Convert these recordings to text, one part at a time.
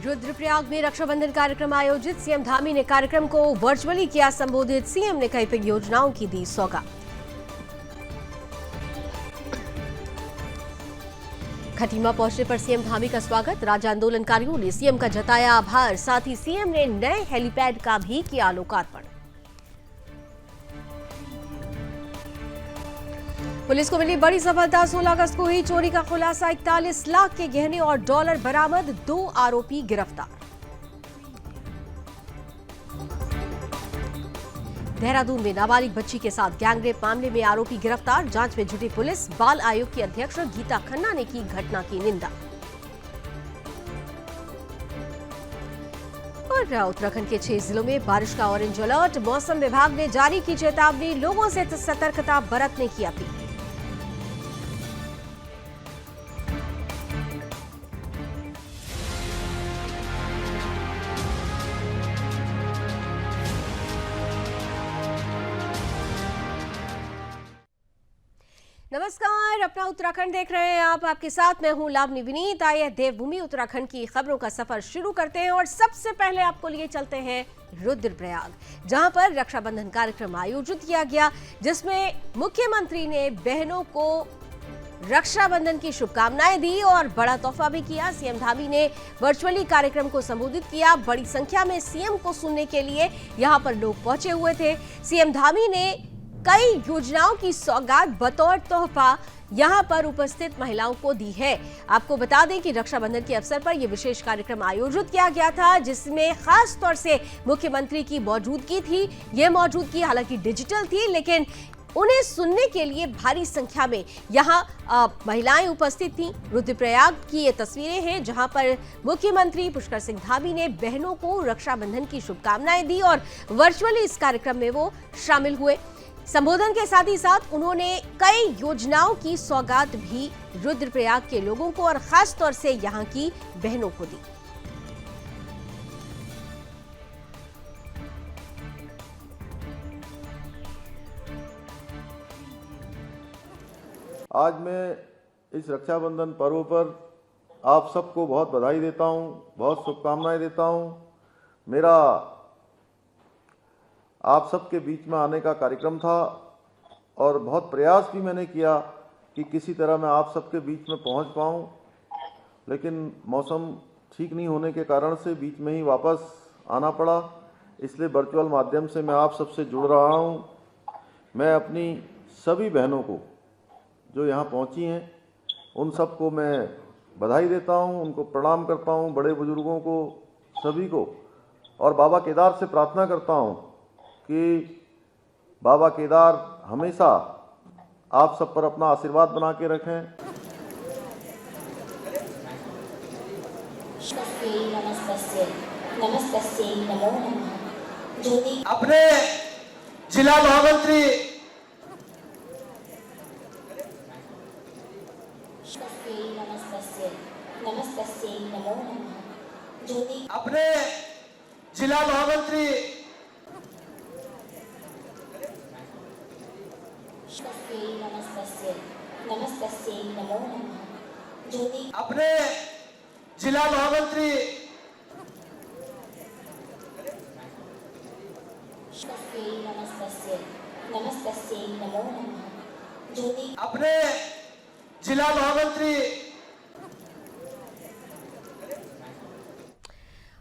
रुद्रप्रयाग में रक्षाबंधन कार्यक्रम आयोजित। सीएम धामी ने कार्यक्रम को वर्चुअली किया संबोधित। सीएम ने कई परियोजनाओं की दी सौगात। खटीमा पहुंचने पर सीएम धामी का स्वागत। राज्य आंदोलनकारियों ने सीएम का जताया आभार। साथ ही सीएम ने नए हेलीपैड का भी किया लोकार्पण। पुलिस को मिली बड़ी सफलता। 16 अगस्त को ही चोरी का खुलासा। 41 लाख के गहने और डॉलर बरामद। 2 आरोपी गिरफ्तार। देहरादून में नाबालिग बच्ची के साथ गैंगरेप मामले में आरोपी गिरफ्तार। जांच में जुटी पुलिस। बाल आयोग की अध्यक्ष गीता खन्ना ने की घटना की निंदा। और उत्तराखंड के 6 जिलों में बारिश का ऑरेंज अलर्ट। मौसम विभाग ने जारी की चेतावनी। लोगों से सतर्कता बरतने की अपील। नमस्कार, अपना उत्तराखंड देख रहे हैं आप। आपके साथ मैं हूं लावनी विनीत। आइए देवभूमि उत्तराखंड की खबरों का सफर शुरू करते हैं और सबसे पहले आपको लिए चलते हैं रुद्रप्रयाग, जहां पर रक्षाबंधन कार्यक्रम आयोजित किया गया, जिसमें मुख्यमंत्री ने बहनों को रक्षाबंधन की शुभकामनाएं दी और बड़ा तोहफा भी किया। सीएम धामी ने वर्चुअली कार्यक्रम को संबोधित किया। बड़ी संख्या में सीएम को सुनने के लिए यहां पर लोग पहुंचे हुए थे। सीएम धामी ने कई योजनाओं की सौगात बतौर तोहफा यहां पर उपस्थित महिलाओं को दी है। आपको बता दें कि रक्षाबंधन के अवसर पर यह विशेष कार्यक्रम आयोजित किया गया था, जिसमें खास तौर से मुख्यमंत्री की मौजूदगी थी। यह मौजूदगी हालांकि डिजिटल थी, लेकिन उन्हें सुनने के लिए भारी संख्या में यहां महिलाएं उपस्थित थीं। रुद्रप्रयाग की ये तस्वीरें हैं, जहां पर मुख्यमंत्री पुष्कर सिंह धामी ने बहनों को रक्षाबंधन की शुभकामनाएं दी और वर्चुअली इस कार्यक्रम में वो शामिल हुए। संबोधन के साथ ही साथ उन्होंने कई योजनाओं की सौगात भी रुद्रप्रयाग के लोगों को और खास तौर से यहां की बहनों को दी। आज मैं इस रक्षाबंधन पर्व पर आप सबको बहुत बधाई देता हूं, बहुत शुभकामनाएं देता हूं। मेरा आप सबके बीच में आने का कार्यक्रम था और बहुत प्रयास भी मैंने किया कि किसी तरह मैं आप सबके बीच में पहुंच पाऊं, लेकिन मौसम ठीक नहीं होने के कारण से बीच में ही वापस आना पड़ा। इसलिए वर्चुअल माध्यम से मैं आप सबसे जुड़ रहा हूं। मैं अपनी सभी बहनों को जो यहाँ पहुँची हैं उन सबको मैं बधाई देता हूँ, उनको प्रणाम करता हूँ, बड़े बुजुर्गों को, सभी को। और बाबा केदार से प्रार्थना करता हूँ कि बाबा केदार हमेशा आप सब पर अपना आशीर्वाद बना के रखें। अपने जिला महामंत्री अपने जिला महामंत्री अपने जिला महामंत्री अपने जिला महामंत्री।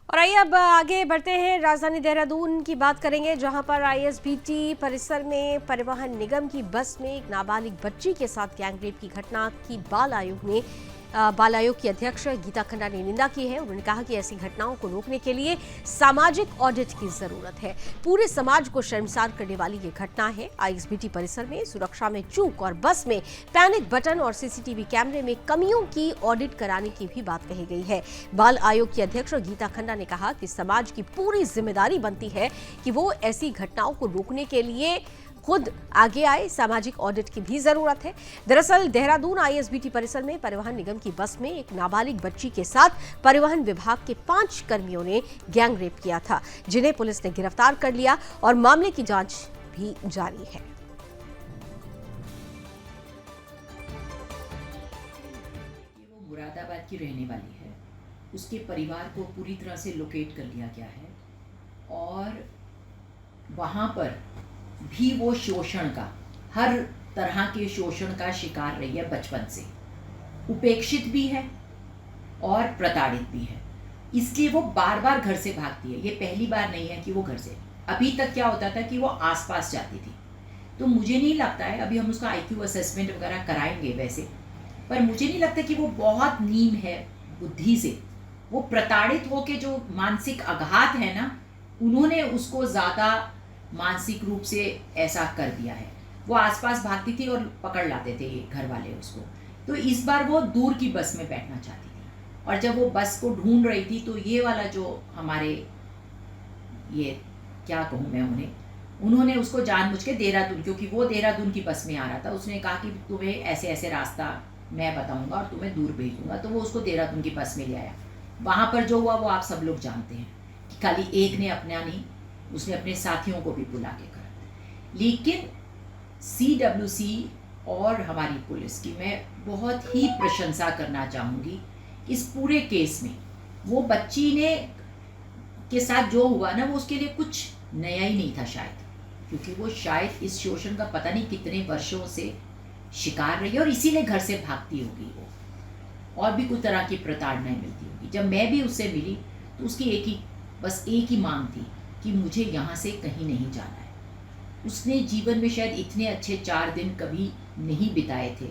और आइए अब आगे बढ़ते हैं। राजधानी देहरादून की बात करेंगे, जहां पर आईएसबीटी परिसर में परिवहन निगम की बस में एक नाबालिग बच्ची के साथ गैंगरेप की घटना की बाल आयोग की अध्यक्ष गीता खन्ना ने निंदा की है। उन्होंने कहा कि ऐसी घटनाओं को रोकने के लिए सामाजिक ऑडिट की जरूरत है। पूरे समाज को शर्मसार करने वाली ये घटना है। आईएसबीटी परिसर में सुरक्षा में चूक और बस में पैनिक बटन और सीसीटीवी कैमरे में कमियों की ऑडिट कराने की भी बात कही गई है। बाल आयोग की अध्यक्ष गीता खन्ना ने कहा कि समाज की पूरी जिम्मेदारी बनती है कि वो ऐसी घटनाओं को रोकने के लिए खुद आगे आए। सामाजिक ऑडिट की भी जरूरत है। दरअसल देहरादून आईएसबीटी परिसर में परिवहन निगम की बस में एक नाबालिग बच्ची के साथ परिवहन विभाग के 5 कर्मियों ने गैंगरेप किया था, जिन्हें पुलिस ने गिरफ्तार कर लिया और मामले की जांच भी जारी है। वो मुरादाबाद की रहने वाली है। उसके परिवार को पूरी तरह से लोकेट कर लिया गया है और वहाँ पर भी वो शोषण का, हर तरह के शोषण का शिकार रही है बचपन से, उपेक्षित भी है और प्रताड़ित भी है। इसलिए वो बार बार घर से भागती है। ये पहली बार नहीं है कि वो घर से, अभी तक क्या होता था कि वो आसपास जाती थी। तो मुझे नहीं लगता है, अभी हम उसका IQ असेसमेंट वगैरह कराएंगे वैसे, पर मुझे नहीं लगता कि वो बहुत नीम है बुद्धि से। वो प्रताड़ित होके जो मानसिक आघात है ना, उन्होंने उसको ज़्यादा मानसिक रूप से ऐसा कर दिया है। वो आसपास भागती थी और पकड़ लाते थे ये घर वाले उसको। तो इस बार वो दूर की बस में बैठना चाहती थी और जब वो बस को ढूंढ रही थी तो ये वाला जो हमारे, ये क्या कहूँ मैं उन्हें, उन्होंने उसको जानबूझ के देहरादून, क्योंकि वो देहरादून की बस में आ रहा था, उसने कहा कि तुम्हें ऐसे ऐसे रास्ता मैं बताऊंगा और तुम्हें दूर भेजूंगा। तो वो उसको देहरादून की बस में ले आया। वहाँ पर जो हुआ वो आप सब लोग जानते हैं कि खाली एक ने अपना नहीं, उसने अपने साथियों को भी बुला के करा। लेकिन CWC और हमारी पुलिस की मैं बहुत ही प्रशंसा करना चाहूँगी इस पूरे केस में। वो बच्ची ने के साथ जो हुआ ना, वो उसके लिए कुछ नया ही नहीं था शायद, क्योंकि वो शायद इस शोषण का पता नहीं कितने वर्षों से शिकार रही है और इसीलिए घर से भागती होगी वो, और भी कुछ तरह की प्रताड़नाएं मिलती होगी। जब मैं भी उससे मिली तो उसकी बस एक ही मांग थी कि मुझे यहाँ से कहीं नहीं जाना है। उसने जीवन में शायद इतने अच्छे 4 दिन कभी नहीं बिताए थे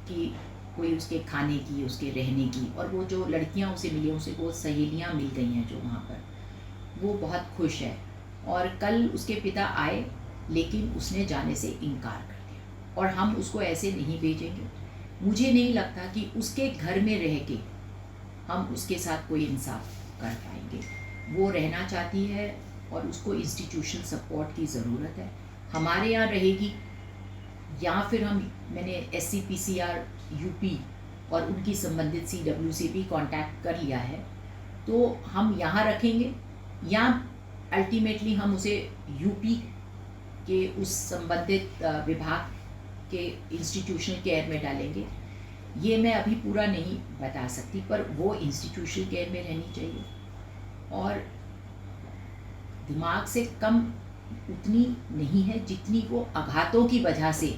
कि कोई उसके खाने की, उसके रहने की, और वो जो लड़कियाँ उसे मिली, उसे वो सहेलियाँ मिल गई हैं जो वहाँ पर, वो बहुत खुश है। और कल उसके पिता आए लेकिन उसने जाने से इनकार कर दिया और हम उसको ऐसे नहीं भेजेंगे। मुझे नहीं लगता कि उसके घर में रह के हम उसके साथ कोई इंसाफ कर पाएंगे। वो रहना चाहती है और उसको इंस्टीट्यूशनल सपोर्ट की ज़रूरत है। हमारे यहाँ रहेगी या फिर मैंने SCPCR UP और उनकी संबंधित CWC भी कांटेक्ट कर लिया है, तो हम यहाँ रखेंगे या अल्टीमेटली हम उसे UP के उस संबंधित विभाग के इंस्टीट्यूशनल केयर में डालेंगे। ये मैं अभी पूरा नहीं बता सकती, पर वो इंस्टीट्यूशनल केयर में रहनी चाहिए और दिमाग से कम उतनी नहीं है जितनी वो आघातों की वजह से।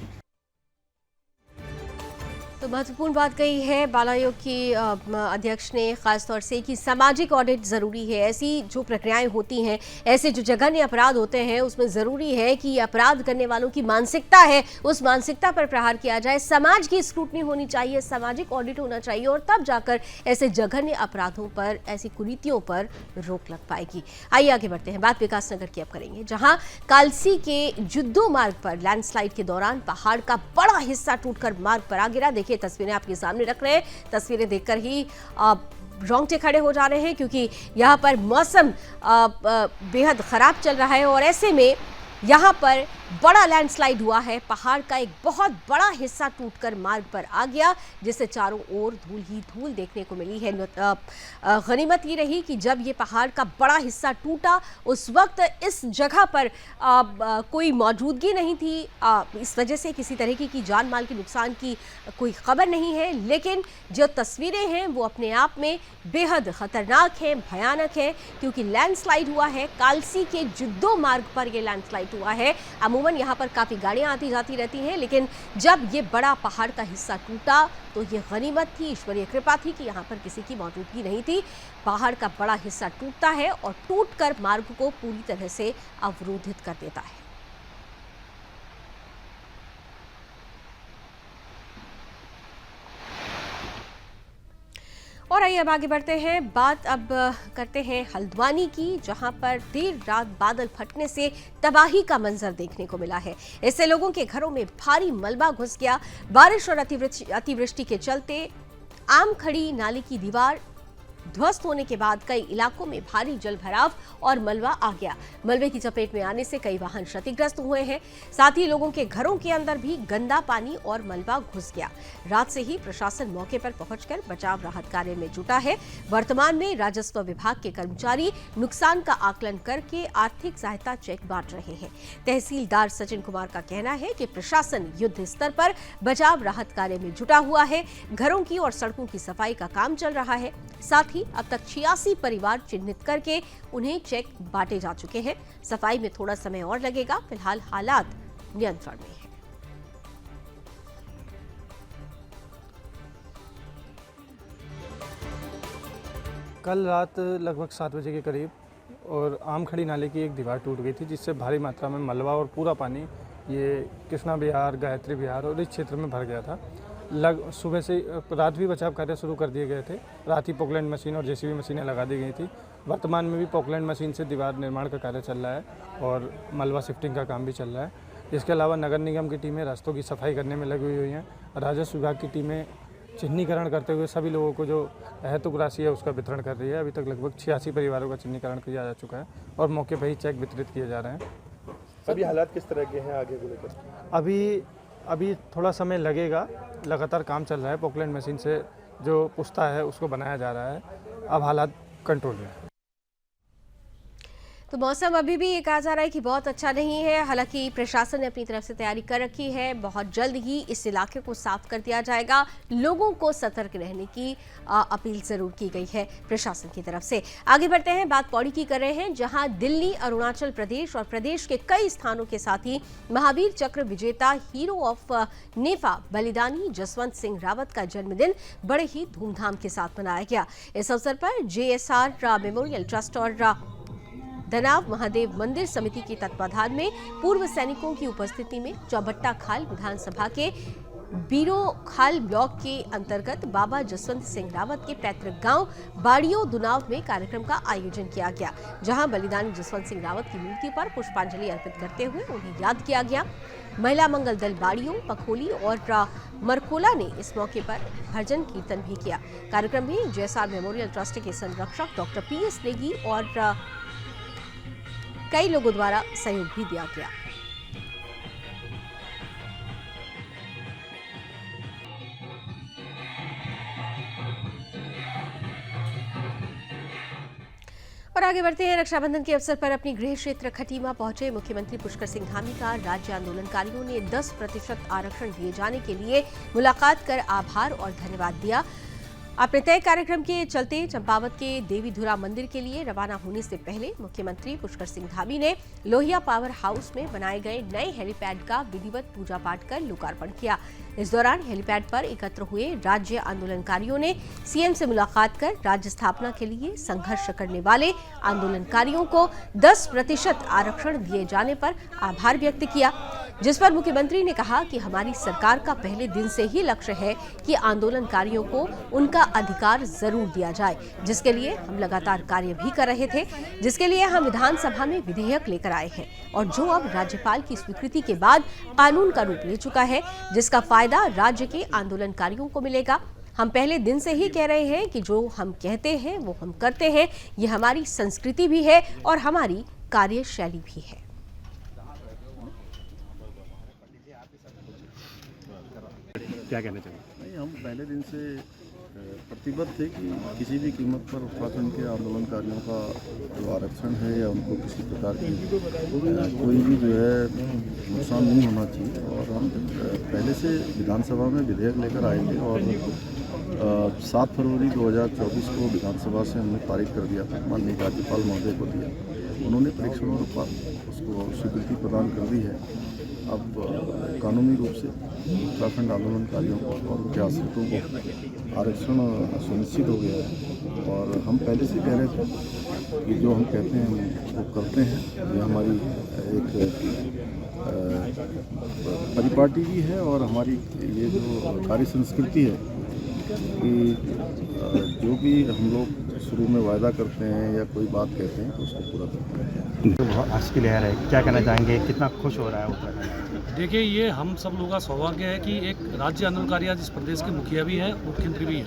तो महत्वपूर्ण बात कही है बाल आयोग की अध्यक्ष ने, खासतौर से कि सामाजिक ऑडिट ज़रूरी है। ऐसी जो प्रक्रियाएं होती हैं, ऐसे जो जघन्य अपराध होते हैं, उसमें ज़रूरी है कि अपराध करने वालों की मानसिकता है, उस मानसिकता पर प्रहार किया जाए। समाज की स्क्रूटनी होनी चाहिए, सामाजिक ऑडिट होना चाहिए और तब जाकर ऐसे जघन्य अपराधों पर, ऐसी कुरीतियों पर रोक लग पाएगी। आइए आगे बढ़ते हैं, बात विकास नगर की अब करेंगे, जहाँ कालसी के जुद्दो मार्ग पर लैंडस्लाइड के दौरान पहाड़ का बड़ा हिस्सा टूटकर मार्ग पर आ गिरा। देखिए तस्वीरें आपके सामने रख रहे हैं, तस्वीरें देखकर ही रोंगटे खड़े हो जा रहे हैं, क्योंकि यहाँ पर मौसम बेहद खराब चल रहा है और ऐसे में यहाँ पर बड़ा लैंडस्लाइड हुआ है। पहाड़ का एक बहुत बड़ा हिस्सा टूटकर मार्ग पर आ गया, जिससे चारों ओर धूल ही धूल देखने को मिली है। गनीमत ये रही कि जब ये पहाड़ का बड़ा हिस्सा टूटा उस वक्त इस जगह पर कोई मौजूदगी नहीं थी। इस वजह से किसी तरीके की जान माल के नुकसान की कोई खबर नहीं है, लेकिन जो तस्वीरें हैं वो अपने आप में बेहद खतरनाक हैं, भयानक है, क्योंकि लैंडस्लाइड हुआ है कालसी के जुद्दो मार्ग पर। यह लैंडस्लाइड हुआ है। अमूमन यहाँ पर काफ़ी गाड़ियाँ आती जाती रहती हैं, लेकिन जब ये बड़ा पहाड़ का हिस्सा टूटा तो ये गनीमत थी, ईश्वरीय कृपा थी कि यहाँ पर किसी की मौजूदगी नहीं थी। पहाड़ का बड़ा हिस्सा टूटता है और टूटकर मार्ग को पूरी तरह से अवरोधित कर देता है। और आइए अब आगे बढ़ते हैं, बात अब करते हैं हल्द्वानी की, जहां पर देर रात बादल फटने से तबाही का मंजर देखने को मिला है। इससे लोगों के घरों में भारी मलबा घुस गया। बारिश और अतिवृष्टि के चलते आमखड़ी नाली की दीवार ध्वस्त होने के बाद कई इलाकों में भारी जलभराव और मलबा आ गया। मलबे की चपेट में आने से कई वाहन क्षतिग्रस्त हुए हैं, साथ ही लोगों के घरों के अंदर भी गंदा पानी और मलबा घुस गया। रात से ही प्रशासन मौके पर पहुंचकर बचाव राहत कार्य में जुटा है। वर्तमान में राजस्व विभाग के कर्मचारी नुकसान का आकलन करके आर्थिक सहायता चेक बांट रहे हैं। तहसीलदार सचिन कुमार का कहना है कि प्रशासन युद्ध स्तर पर बचाव राहत कार्य में जुटा हुआ है। घरों की और सड़कों की सफाई का काम चल रहा है, साथ साथ ही अब तक 86 परिवार चिन्हित करके उन्हें चेक बांटे जा चुके हैं। सफाई में थोड़ा समय और लगेगा। फिलहाल हालात नियंत्रण में है। कल रात लगभग 7 बजे के करीब और आमखड़ी नाले की एक दीवार टूट गई थी, जिससे भारी मात्रा में मलबा और पूरा पानी ये कृष्णा विहार, गायत्री विहार और इस क्षेत्र में भर गया था। सुबह से रात भी बचाव कार्य शुरू कर दिए गए थे। रात ही पोकलैंड मशीन और जेसीबी मशीनें लगा दी गई थी। वर्तमान में भी पोकलैंड मशीन से दीवार निर्माण का कार्य चल रहा है और मलबा शिफ्टिंग का काम भी चल रहा है। इसके अलावा नगर निगम की टीमें रास्तों की सफाई करने में लगी हुई हैं। राजस्व विभाग की टीमें चिन्हीकरण करते हुए सभी लोगों को जो अहेतुक राशि है उसका वितरण कर रही है। अभी तक लगभग 86 परिवारों का चिन्हीकरण किया जा चुका है और मौके पर ही चेक वितरित किए जा रहे हैं। अभी हालात किस तरह के हैं आगे को लेकर? अभी थोड़ा समय लगेगा। लगातार काम चल रहा है। पोकलैंड मशीन से जो पुश्ता है उसको बनाया जा रहा है। अब हालात कंट्रोल में है। तो मौसम अभी भी ये कहा जा रहा है कि बहुत अच्छा नहीं है। हालांकि प्रशासन ने अपनी तरफ से तैयारी कर रखी है। बहुत जल्द ही इस इलाके को साफ कर दिया जाएगा। लोगों को सतर्क रहने की अपील जरूर की गई है प्रशासन की तरफ से। आगे बढ़ते हैं, बात पौड़ी की कर रहे हैं, जहां दिल्ली, अरुणाचल प्रदेश और प्रदेश के कई स्थानों के साथ ही महावीर चक्र विजेता हीरो ऑफ नेफा बलिदानी जसवंत सिंह रावत का जन्मदिन बड़े ही धूमधाम के साथ मनाया गया। इस अवसर पर JSR मेमोरियल ट्रस्ट और धनाव महादेव मंदिर समिति के तत्वाधान में पूर्व सैनिकों की उपस्थिति में चौबट्टा खाल विधानसभा के बीरो खाल ब्लॉक के अंतर्गत बाबा जसवंत सिंह रावत के पैतृक गांव बाड़ियों दुनाव में कार्यक्रम का आयोजन किया गया, जहां बलिदानी जसवंत सिंह रावत की मूर्ति पर पुष्पांजलि अर्पित करते हुए उन्हें याद किया गया। महिला मंगल दल बाड़ियों, पखोली और मरकोला ने इस मौके पर भजन कीर्तन भी किया। कार्यक्रम में JSR मेमोरियल ट्रस्ट के संरक्षक डॉक्टर PS नेगी और कई लोगों द्वारा सहयोग भी दिया गया। और आगे बढ़ते हैं, रक्षाबंधन के अवसर पर अपनी गृह क्षेत्र खटीमा पहुंचे मुख्यमंत्री पुष्कर सिंह धामी का राज्य आंदोलनकारियों ने 10% आरक्षण दिए जाने के लिए मुलाकात कर आभार और धन्यवाद दिया। अपने तय कार्यक्रम के चलते चंपावत के देवीधुरा मंदिर के लिए रवाना होने से पहले मुख्यमंत्री पुष्कर सिंह धामी ने लोहिया पावर हाउस में बनाए गए नए हेलीपैड का विधिवत पूजा पाठ कर लोकार्पण किया। इस दौरान हेलीपैड पर एकत्र हुए राज्य आंदोलनकारियों ने CM से मुलाकात कर राज्य स्थापना के लिए संघर्ष करने वाले आंदोलनकारियों को 10% आरक्षण दिए जाने पर आभार व्यक्त किया, जिस पर मुख्यमंत्री ने कहा कि हमारी सरकार का पहले दिन से ही लक्ष्य है कि आंदोलनकारियों को उनका अधिकार जरूर दिया जाए, जिसके लिए हम लगातार कार्य भी कर रहे थे, जिसके लिए हम विधानसभा में विधेयक लेकर आए हैं और जो अब राज्यपाल की स्वीकृति के बाद कानून का रूप ले चुका है, जिसका फायदा राज्य के आंदोलनकारियों को मिलेगा। हम पहले दिन से ही कह रहे हैं कि जो हम कहते हैं वो हम करते हैं। ये हमारी संस्कृति भी है और हमारी कार्यशैली भी है। क्या कहना चाहिए? नहीं, हम पहले दिन से प्रतिबद्ध थे कि किसी भी कीमत पर उत्तराखंड के आंदोलनकारियों का जो आरक्षण है या उनको किसी प्रकार की कोई भी जो है नुकसान नहीं होना चाहिए। और हम पहले से विधानसभा में विधेयक लेकर आए थे और 7 फरवरी 2024 को विधानसभा से हमने पारित कर दिया था। माननीय राज्यपाल महोदय को दिया, उन्होंने परीक्षणों पर उसको स्वीकृति प्रदान कर दी है। अब कानूनी रूप से उत्तराखंड आंदोलनकारियों को और उनके आश्रितों को आरक्षण सुनिश्चित हो गया है। और हम पहले से कह रहे थे कि जो हम कहते हैं वो करते हैं। ये हमारी एक परिपाटी भी है और हमारी ये जो कार्य संस्कृति है कि जो भी हम लोग शुरू में वायदा करते हैं या कोई बात कहते हैं तो उसको पूरा करते हैं। तो बहुत आज की लहर है, क्या कहना चाहेंगे? कितना खुश हो रहा है उत्तराखंड? देखिए, ये हम सब लोगों का सौभाग्य है कि एक राज्य आंदोलनकारी आज इस प्रदेश के मुखिया भी है, मुख्यमंत्री भी है।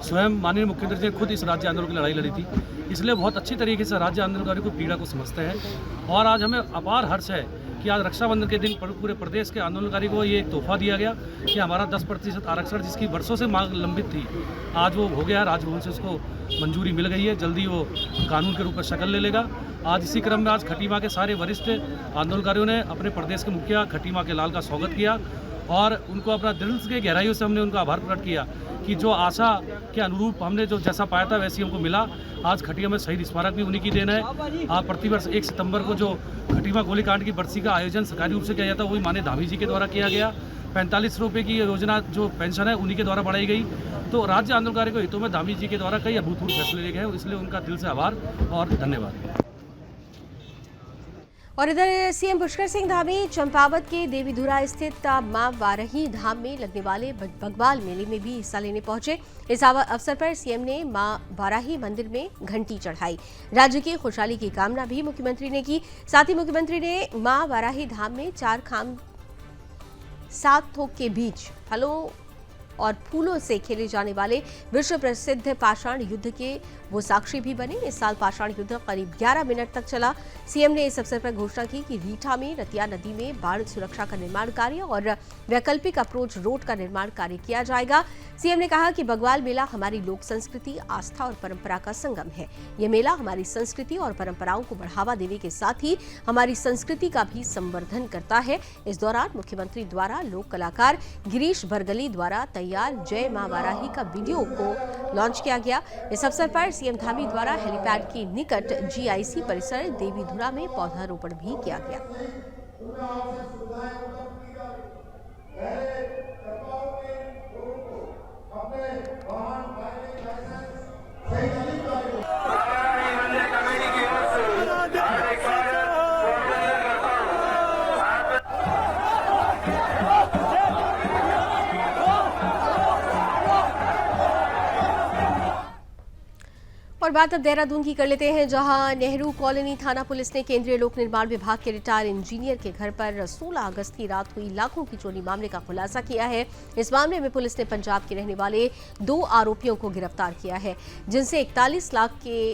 स्वयं माननीय मुख्यमंत्री जी ने खुद इस राज्य आंदोलन की लड़ाई लड़ी थी, इसलिए बहुत अच्छी तरीके से राज्य आंदोलनकारियों को पीड़ा को समझते हैं। और आज हमें अपार हर्ष है कि आज रक्षाबंधन के दिन पूरे प्रदेश के आंदोलनकारी को ये एक तोहफा दिया गया कि हमारा 10% आरक्षण, जिसकी वर्षों से मांग लंबित थी, आज वो हो गया। राजभवन से उसको मंजूरी मिल गई है, जल्दी वो कानून के रूप में शक्ल ले लेगा। आज इसी क्रम में आज खटीमा के सारे वरिष्ठ आंदोलनकारियों ने अपने प्रदेश के मुखिया खटीमा के लाल का स्वागत किया और उनको अपना दिल के गहराइयों से हमने उनका आभार प्रकट किया कि जो आशा के अनुरूप हमने जो जैसा पाया था वैसे हमको मिला। आज खटिया में शहीद स्मारक भी उन्हीं की देन है। आप प्रतिवर्ष 1 सितंबर को जो खटीमा गोलीकांड की बरसी का आयोजन सरकारी रूप से किया जाता है वही माननीय धामी जी के द्वारा किया गया। 45 रुपये की योजना जो पेंशन है उन्हीं के द्वारा बढ़ाई गई। तो राज्य आंदोलनकारियों के हितों में धामी जी के द्वारा कई अभूतपूर्व फैसले लिए गए हैं, इसलिए उनका दिल से आभार और धन्यवाद। और इधर सीएम पुष्कर सिंह धामी चंपावत के देवीधुरा स्थित मां वाराही धाम में लगने वाले बगवाल मेले में भी हिस्सा लेने पहुंचे। इस अवसर पर सीएम ने मां वाराही मंदिर में घंटी चढ़ाई। राज्य की खुशहाली की कामना भी मुख्यमंत्री ने की। साथ ही मुख्यमंत्री ने मां वाराही धाम में 4 खाम 7 थोक के बीच फलों और फूलों से खेले जाने वाले विश्व प्रसिद्ध पाषाण युद्ध के वो साक्षी भी बने। इस साल पाषाण युद्ध करीब 11 मिनट तक चला। सीएम ने इस अवसर पर घोषणा की कि रीठा में रतिया नदी में बाढ़ सुरक्षा का निर्माण कार्य और वैकल्पिक अप्रोच रोड का निर्माण कार्य किया जाएगा। सीएम ने कहा कि बगवाल मेला हमारी लोक संस्कृति, आस्था और परंपरा का संगम है। ये मेला हमारी संस्कृति और परंपराओं को बढ़ावा देने के साथ ही हमारी संस्कृति का भी संवर्धन करता है। इस दौरान मुख्यमंत्री द्वारा लोक कलाकार गिरीश बरगली द्वारा तैयार जय मां वाराही का वीडियो को लॉन्च किया गया। इस अवसर पर सीएम धामी द्वारा हेलीपैड के निकट जीआईसी परिसर देवीधुरा में पौधारोपण भी किया गया। और बात अब देहरादून की कर लेते हैं, जहां नेहरू कॉलोनी थाना पुलिस ने केंद्रीय लोक निर्माण विभाग के रिटायर इंजीनियर के घर पर 16 अगस्त की रात हुई लाखों की चोरी मामले का खुलासा किया है। इस मामले में पुलिस ने पंजाब के रहने वाले 2 आरोपियों को गिरफ्तार किया है, जिनसे 41 लाख के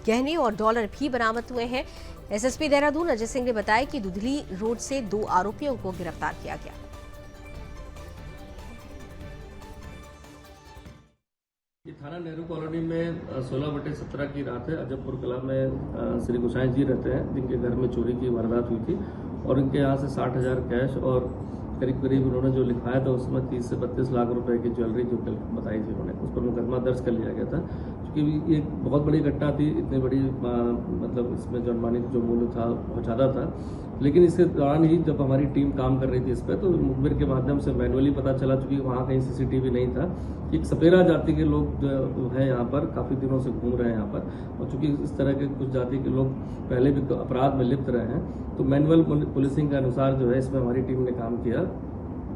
गहने और डॉलर भी बरामद हुए हैं। एसएसपी देहरादून अजय सिंह ने बताया कि दुधली रोड से 2 आरोपियों को गिरफ्तार किया गया। ये थाना नेहरू कॉलोनी में 16/17 की रात है। अजबपुर कला में श्री गोसाई जी रहते हैं, जिनके घर में चोरी की वारदात हुई थी और इनके यहाँ से 60,000 कैश और करीब उन्होंने जो लिखाया था उसमें 30 से 32 लाख रुपए की ज्वेलरी जो कल बताई थी उन्होंने, उस पर मुकदमा दर्ज कर लिया गया था। क्योंकि ये बहुत बड़ी घटना थी, इतनी बड़ी मतलब इसमें जनमानित जो मूल्य था बहुत ज़्यादा था। लेकिन इसके दौरान ही जब हमारी टीम काम कर रही थी इस पर, तो मुखबिर के माध्यम से मैनुअली पता चला, चूँकि वहाँ कहीं CCTV नहीं था, कि एक सपेरा जाति के लोग जो है यहाँ पर काफ़ी दिनों से घूम रहे हैं यहाँ पर, और चूँकि इस तरह के कुछ जाति के लोग पहले भी अपराध में लिप्त रहे हैं, तो मैनुअल पुलिसिंग के अनुसार जो है इसमें हमारी टीम ने काम किया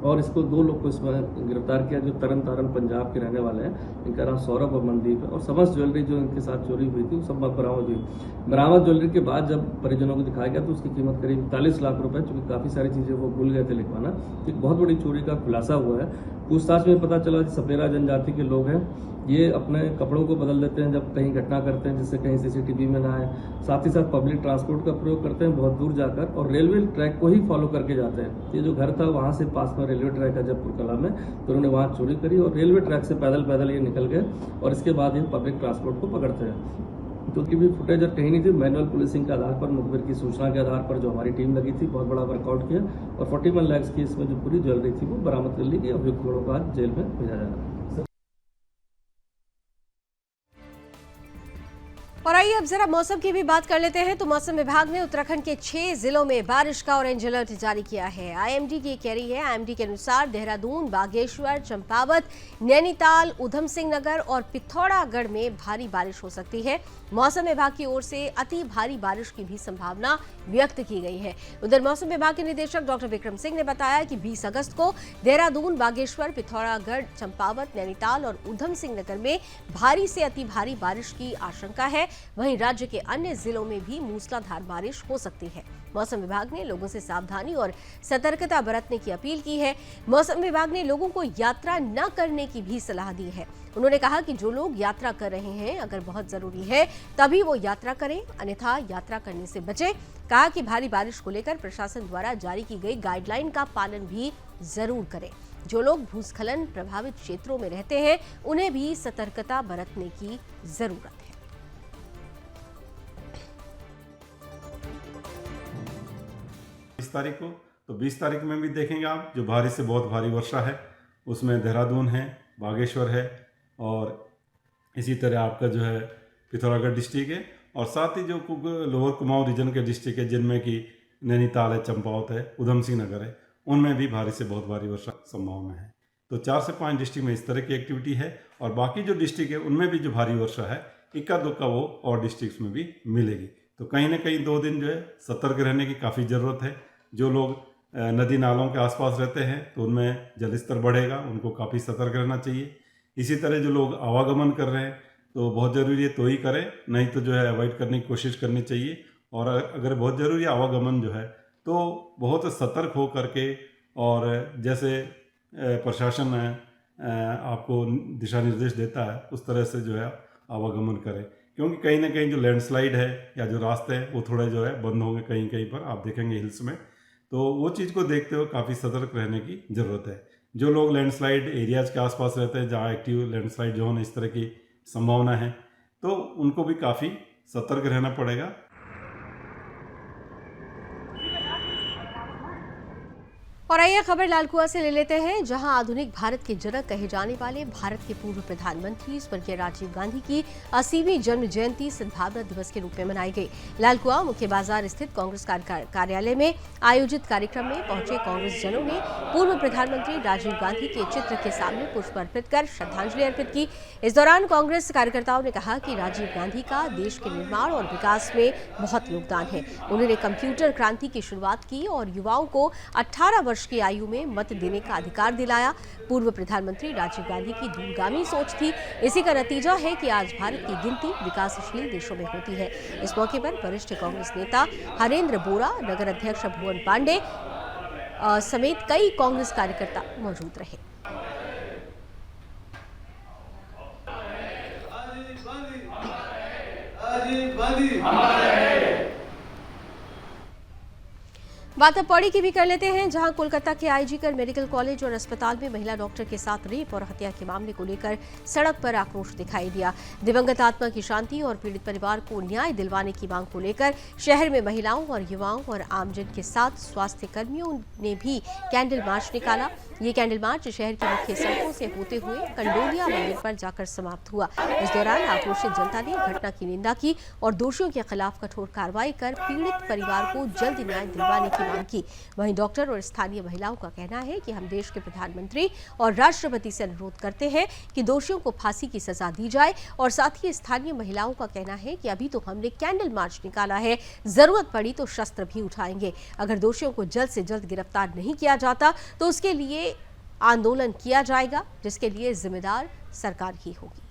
और इसको 2 लोग को इसमें गिरफ्तार किया, जो तरन तारण पंजाब के रहने वाले हैं। इनका नाम सौरभ और मनदीप है। और समस्त ज्वेलरी जो इनके साथ चोरी हुई थी वो सब बरामद हुई। बरामद ज्वेलरी के बाद जब परिजनों को दिखाया गया तो उसकी कीमत करीब 41 लाख रुपए, चूँकि काफ़ी सारी चीज़ें वो भूल गए थे लिखवाना, एक बहुत बड़ी चोरी का खुलासा हुआ है। पूछताछ में पता चला कि सपेरा जनजाति के लोग हैं, ये अपने कपड़ों को बदल देते हैं जब कहीं घटना करते हैं, जिससे कहीं CCTV में ना आए। साथ ही साथ पब्लिक ट्रांसपोर्ट का प्रयोग करते हैं बहुत दूर जाकर, और रेलवे ट्रैक को ही फॉलो करके जाते हैं। ये जो घर था वहाँ से पास में रेलवे ट्रैक है जयपुर कला में, तो उन्होंने वहाँ चोरी करी और रेलवे ट्रैक से पैदल ये निकल गए और इसके बाद ये पब्लिक ट्रांसपोर्ट को पकड़ते हैं। क्योंकि भी फुटेज कहीं नहीं थी, मैनुअल पुलिसिंग के आधार पर, मुखबिर की सूचना के आधार पर जो हमारी टीम लगी थी, बहुत बड़ा वर्कआउट किया और 41 लाख की इसमें जो पूरी ज्वेलरी थी वो बरामद कर ली गई। अभियुक्त लोगों को आज जेल में भेजा जा रहा है। और आइए अब जरा मौसम की भी बात कर लेते हैं। तो मौसम विभाग ने उत्तराखंड के 6 जिलों में बारिश का ऑरेंज अलर्ट जारी किया है। IMD की कह रही है, IMD के अनुसार देहरादून, बागेश्वर, चंपावत, नैनीताल, उधम सिंह नगर और पिथौरागढ़ में भारी बारिश हो सकती है। मौसम विभाग की ओर से अति भारी बारिश की भी संभावना व्यक्त की गई है। उधर मौसम विभाग के निदेशक डॉक्टर विक्रम सिंह ने बताया कि 20 अगस्त को देहरादून, बागेश्वर, पिथौरागढ़, चंपावत, नैनीताल और उधम सिंह नगर में भारी से अति भारी बारिश की आशंका है। वहीं राज्य के अन्य जिलों में भी मूसलाधार बारिश हो सकती है। मौसम विभाग ने लोगों से सावधानी और सतर्कता बरतने की अपील की है। मौसम विभाग ने लोगों को यात्रा न करने की भी सलाह दी है। उन्होंने कहा कि जो लोग यात्रा कर रहे हैं, अगर बहुत जरूरी है तभी वो यात्रा करें, अन्यथा यात्रा करने से बचें। कहा कि भारी बारिश को लेकर प्रशासन द्वारा जारी की गई गाइडलाइन का पालन भी जरूर करें। जो लोग भूस्खलन प्रभावित क्षेत्रों में रहते हैं, उन्हें भी सतर्कता बरतने की जरूरत है। इस तारीख को तो 20 तारीख में भी देखेंगे आप, जो भारी से बहुत भारी वर्षा है उसमें देहरादून है, बागेश्वर है और इसी तरह आपका जो है पिथौरागढ़ डिस्ट्रिक्ट है और साथ ही जो लोअर कुमाऊं रीजन के डिस्ट्रिक्ट है जिनमें कि नैनीताल है, चंपावत है, उधम सिंह नगर है, उनमें भी भारी से बहुत भारी वर्षा संभावना है। तो 4 से 5 डिस्ट्रिक्ट में इस तरह की एक्टिविटी है और बाकी जो डिस्ट्रिक्ट है उनमें भी जो भारी वर्षा है इक्का दुक्का वो और डिस्ट्रिक्ट्स में भी मिलेगी। तो कहीं ना कहीं 2 दिन जो है सतर्क रहने की काफ़ी ज़रूरत है। जो लोग नदी नालों के आसपास रहते हैं तो उनमें जलस्तर बढ़ेगा, उनको काफ़ी सतर्क रहना चाहिए। इसी तरह जो लोग आवागमन कर रहे हैं तो बहुत ज़रूरी है तो ही करें, नहीं तो जो है अवॉइड करने की कोशिश करनी चाहिए। और अगर बहुत ज़रूरी आवागमन जो है तो बहुत सतर्क हो करके और जैसे प्रशासन आपको दिशा निर्देश देता है उस तरह से जो है आवागमन करें, क्योंकि कहीं ना कहीं जो लैंडस्लाइड है या जो रास्ते हैं वो थोड़े जो है बंद होंगे कहीं कहीं पर, आप देखेंगे हिल्स में। तो वो चीज़ को देखते हुए काफ़ी सतर्क रहने की ज़रूरत है। जो लोग लैंडस्लाइड एरियाज़ के आसपास रहते हैं जहाँ एक्टिव लैंडस्लाइड जोन इस तरह की संभावना है तो उनको भी काफ़ी सतर्क रहना पड़ेगा। और आइए खबर लालकुआ से ले लेते हैं, जहां आधुनिक भारत के जनक कहे जाने वाले भारत के पूर्व प्रधानमंत्री स्वर्गीय राजीव गांधी की 80वीं जन्म जयंती सद्भावना दिवस के रूप में मनाई गई। लालकुआ मुख्य बाजार स्थित कांग्रेस कार्यालय में आयोजित कार्यक्रम में पहुंचे कांग्रेस जनों ने पूर्व प्रधानमंत्री राजीव गांधी के चित्र के सामने पुष्प अर्पित कर श्रद्धांजलि अर्पित की। इस दौरान कांग्रेस कार्यकर्ताओं ने कहा कि राजीव गांधी का देश के निर्माण और विकास में बहुत योगदान है। उन्होंने कंप्यूटर क्रांति की शुरुआत की और युवाओं को 18 वर्ष की आयु में मत देने का अधिकार दिलाया। पूर्व प्रधानमंत्री राजीव गांधी की दूरगामी सोच थी। इसी का नतीजा है कि आज भारत की गिनती विकासशील देशों में होती है। इस मौके पर वरिष्ठ कांग्रेस नेता हरेंद्र बोरा, नगर अध्यक्ष भुवन पांडे समेत कई कांग्रेस कार्यकर्ता मौजूद रहे। बात अब पौड़ी की भी कर लेते हैं, जहां कोलकाता के आईजी कर मेडिकल कॉलेज और अस्पताल में महिला डॉक्टर के साथ रेप और हत्या के मामले को लेकर सड़क पर आक्रोश दिखाई दिया। दिवंगत आत्मा की शांति और पीड़ित परिवार को न्याय दिलवाने की मांग को लेकर शहर में महिलाओं और युवाओं और आमजन के साथ स्वास्थ्य कर्मियों ने भी कैंडल मार्च निकाला। ये कैंडल मार्च शहर की मुख्य सड़कों से होते हुए कंडोलिया मंदिर पर जाकर समाप्त हुआ। इस दौरान आक्रोशित जनता ने घटना की निंदा की और दोषियों के खिलाफ कठोर कार्रवाई कर पीड़ित परिवार को जल्द न्याय दिलवाने की मांग की। वहीं डॉक्टर और स्थानीय महिलाओं का कहना है कि हम देश के प्रधानमंत्री और राष्ट्रपति से अनुरोध करते हैं कि दोषियों को फांसी की सजा दी जाए। और साथ ही स्थानीय महिलाओं का कहना है कि अभी तो हमने कैंडल मार्च निकाला है, जरूरत पड़ी तो शस्त्र भी उठाएंगे। अगर दोषियों को जल्द से जल्द गिरफ्तार नहीं किया जाता तो उसके लिए आंदोलन किया जाएगा, जिसके लिए जिम्मेदार सरकार ही होगी।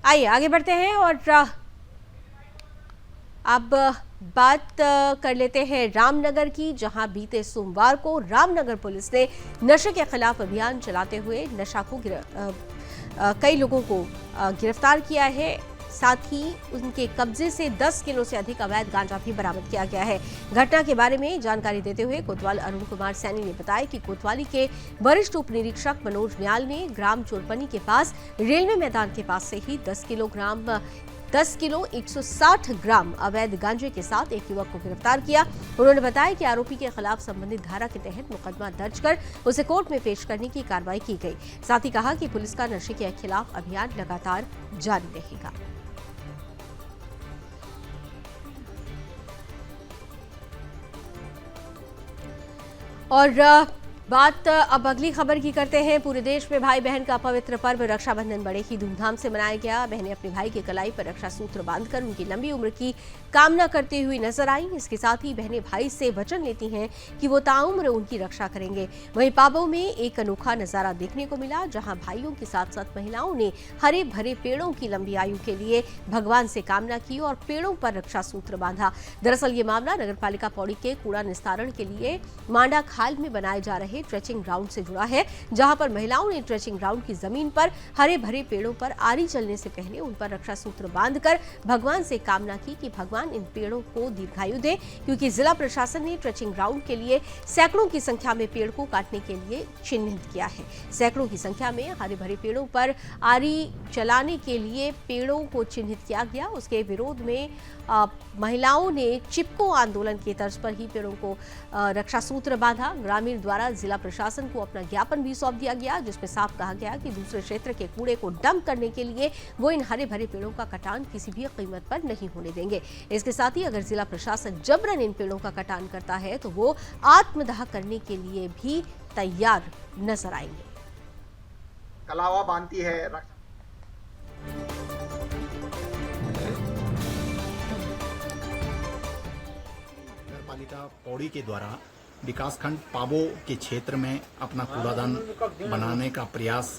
आइए आगे बढ़ते हैं और अब बात कर लेते हैं रामनगर की, जहां बीते सोमवार को रामनगर पुलिस ने नशे के खिलाफ अभियान चलाते हुए नशा को कई लोगों को गिरफ्तार किया है। साथ ही उनके कब्जे से 10 किलो से अधिक अवैध गांजा भी बरामद किया गया है। घटना के बारे में जानकारी देते हुए कोतवाल अरुण कुमार सैनी ने बताया कि कोतवाली के वरिष्ठ उप निरीक्षक मनोज न्याल ने ग्राम चोरपनी के पास रेलवे मैदान के पास से ही 10 किलो 160 ग्राम अवैध गांजे के साथ एक युवक को गिरफ्तार किया। उन्होंने बताया कि आरोपी के खिलाफ संबंधित धारा के तहत मुकदमा दर्ज कर उसे कोर्ट में पेश करने की कार्रवाई की गई। साथ ही कहा कि पुलिस का नशे के खिलाफ अभियान लगातार जारी रहेगा। और बात अब अगली खबर की करते हैं। पूरे देश में भाई बहन का पवित्र पर्व रक्षाबंधन बड़े ही धूमधाम से मनाया गया। बहनें अपने भाई की कलाई पर रक्षा सूत्र बांधकर उनकी लंबी उम्र की कामना करती हुई नजर आई। इसके साथ ही बहनें भाई से वचन लेती हैं कि वो ताउम्र उनकी रक्षा करेंगे। वहीं पाबौ में एक अनोखा नजारा देखने को मिला, जहां भाइयों के साथ साथ महिलाओं ने हरे भरे पेड़ों की लंबी आयु के लिए भगवान से कामना की और पेड़ों पर रक्षा सूत्र बांधा। दरअसल ये मामला नगरपालिका पौड़ी के कूड़ा निस्तारण के लिए मांडा खाल में बनाए जा रहे रहे ट्रेचिंग ग्राउंड से जुड़ा है, जहां पर महिलाओं ने ट्रेचिंग ग्राउंड की जमीन पर हरे भरे पेड़ों पर आरी चलने से पहले उन पर रक्षा सूत्र बांधकर भगवान से कामना की कि भगवान इन पेड़ों को दीर्घायु दे, क्योंकि जिला प्रशासन ने ट्रेचिंग ग्राउंड के लिए सैकड़ों की संख्या में पेड़ को काटने के लिए चिन्हित किया है। सैकड़ों की संख्या में हरे भरे पेड़ों पर आरी चलाने के लिए पेड़ों को चिन्हित किया गया। उसके विरोध में महिलाओं ने चिपको आंदोलन के तर्ज पर ही पेड़ों को रक्षा सूत्र बांधा। ग्रामीण द्वारा जिला प्रशासन को अपना ज्ञापन भी सौंप दिया गया, जिसमें साफ कहा गया कि दूसरे क्षेत्र के कूड़े को डंप करने के लिए वो इन हरे भरे पेड़ों का कटान किसी भी कीमत पर नहीं होने देंगे। इसके साथ ही अगर जिला प्रशासन जबरन इन पेड़ों का कटान करता है तो वो आत्मदाह करने के लिए भी तैयार नजर आएंगे। कलावा बांधती है। नगरपालिका पौड़ी के द्वारा विकासखंड पाबो के क्षेत्र में अपना कूड़ादान बनाने का प्रयास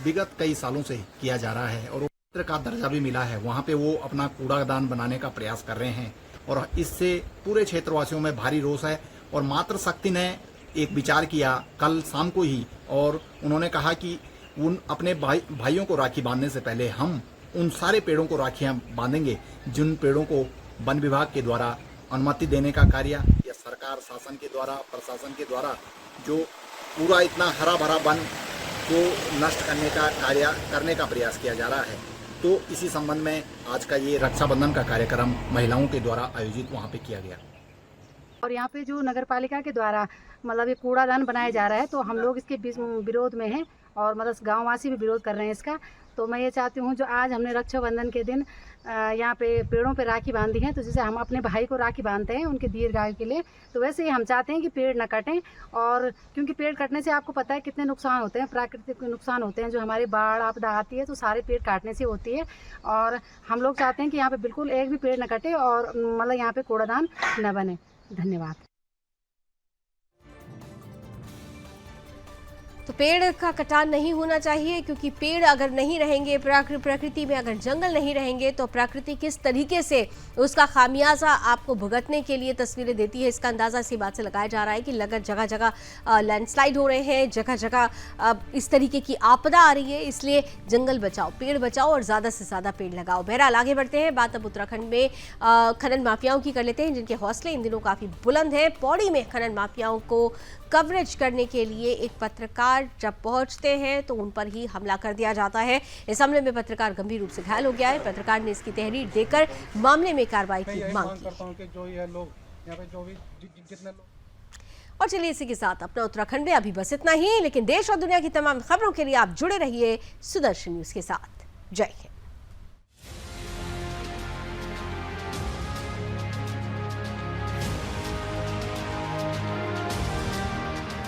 विगत कई सालों से किया जा रहा है और क्षेत्र का दर्जा भी मिला है। वहाँ पे वो अपना कूड़ादान बनाने का प्रयास कर रहे हैं और इससे पूरे क्षेत्रवासियों में भारी रोष है। और मातृशक्ति ने एक विचार किया कल शाम को ही, और उन्होंने कहा कि उन अपने भाइयों को राखी बांधने से पहले हम उन सारे पेड़ों को राखियां बांधेंगे जिन पेड़ों को वन विभाग के द्वारा अनुमति देने का कार्य या सरकार शासन के द्वारा प्रशासन के द्वारा जो पूरा इतना हरा भरा वन को नष्ट करने का कार्य करने का प्रयास किया जा रहा है। तो इसी संबंध में आज का ये रक्षाबंधन का कार्यक्रम महिलाओं के द्वारा आयोजित वहाँ पे किया गया। और यहाँ पे जो नगर पालिका के द्वारा मतलब ये कूड़ादान बनाया जा रहा है तो हम लोग इसके विरोध में हैं और मतलब गाँववासी भी विरोध कर रहे हैं इसका। तो मैं ये चाहती हूँ जो आज हमने रक्षाबंधन के दिन यहाँ पे पेड़ों पे राखी बांधी है, तो जैसे हम अपने भाई को राखी बांधते हैं उनके दीर्घायु के लिए, तो वैसे ही हम चाहते हैं कि पेड़ न कटें। और क्योंकि पेड़ कटने से आपको पता है कितने नुकसान होते हैं, प्राकृतिक नुकसान होते हैं, जो हमारी बाढ़ आपदा आती है तो सारे पेड़ काटने से होती है। और हम लोग चाहते हैं कि यहाँ पे बिल्कुल एक भी पेड़ न कटे और मतलब यहाँ पे कूड़ादान न बने। धन्यवाद। तो पेड़ का कटान नहीं होना चाहिए, क्योंकि पेड़ अगर नहीं रहेंगे, प्रकृति में अगर जंगल नहीं रहेंगे तो प्रकृति किस तरीके से उसका खामियाजा आपको भुगतने के लिए तस्वीरें देती है, इसका अंदाज़ा इसी बात से लगाया जा रहा है कि जगह जगह लैंडस्लाइड हो रहे हैं, जगह जगह इस तरीके की आपदा आ रही है। इसलिए जंगल बचाओ, पेड़ बचाओ और ज़्यादा से ज़्यादा पेड़ लगाओ। बहरहाल आगे बढ़ते हैं, बात अब उत्तराखंड में खनन माफियाओं की कर लेते हैं, जिनके हौसले इन दिनों काफ़ी बुलंद हैं। पौड़ी में खनन माफियाओं को कवरेज करने के लिए एक पत्रकार जब पहुंचते हैं तो उन पर ही हमला कर दिया जाता है। इस हमले में पत्रकार गंभीर रूप से घायल हो गया है। पत्रकार ने इसकी तहरीर देकर मामले में कार्रवाई की मांग की। और चलिए इसी के साथ अपना उत्तराखंड में अभी बस इतना ही, लेकिन देश और दुनिया की तमाम खबरों के लिए आप जुड़े रहिए सुदर्शन न्यूज के साथ। जय हिंद।